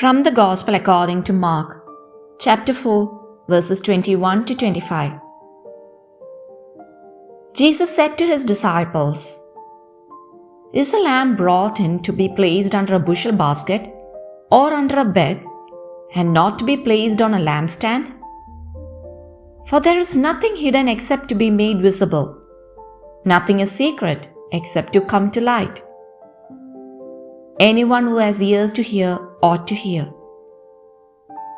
From the Gospel according to Mark, chapter 4, verses 21 to 25. Jesus said to his disciples, "Is a lamb brought in to be placed under a bushel basket or under a bed, and not to be placed on a lampstand? For there is nothing hidden except to be made visible. Nothing is secret except to come to light. Anyone who has ears to hear ought to hear."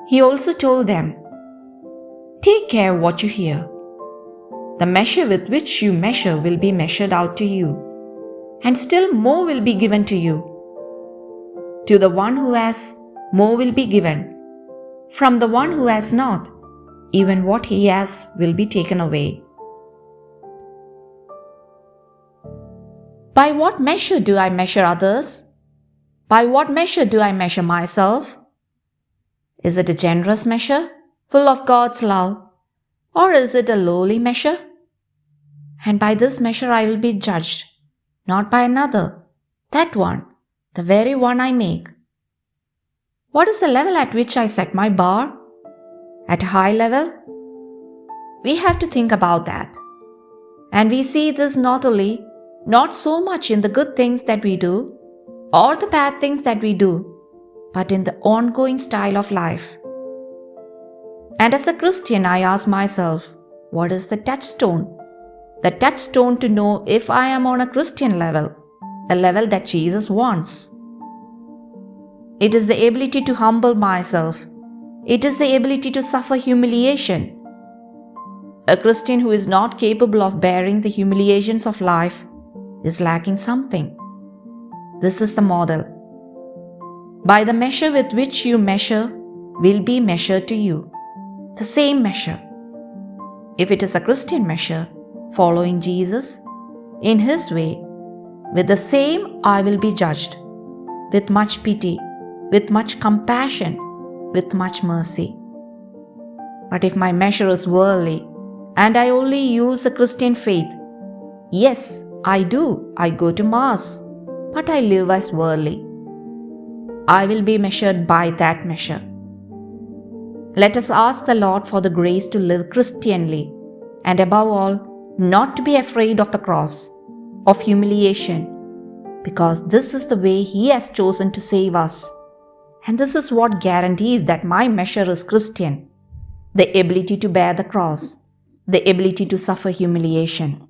He also told them, "Take care what you hear. The measure with which you measure will be measured out to you, and still more will be given to you. To the one who has, more will be given. From the one who has not, even what he has will be taken away." By what measure do I measure others? By what measure do I measure myself? Is it a generous measure, full of God's love, or is it a lowly measure? And by this measure I will be judged, not by another, that one, the very one I make. What is the level at which I set my bar? At a high level? We have to think about that. And we see this not so much in the good things that we do, or the bad things that we do, but in the ongoing style of life. And as a Christian, I ask myself, what is the touchstone? The touchstone to know if I am on a Christian level, a level that Jesus wants. It is the ability to humble myself. It is the ability to suffer humiliation. A Christian who is not capable of bearing the humiliations of life is lacking something. This is the model. By the measure with which you measure will be measured to you. The same measure. If it is a Christian measure, following Jesus, in His way, with the same I will be judged, with much pity, with much compassion, with much mercy. But if my measure is worldly, and I only use the Christian faith, yes, I go to Mass, but I live as worldly, I will be measured by that measure. Let us ask the Lord for the grace to live Christianly, and above all, not to be afraid of the cross, of humiliation, because this is the way He has chosen to save us. And this is what guarantees that my measure is Christian: the ability to bear the cross, the ability to suffer humiliation.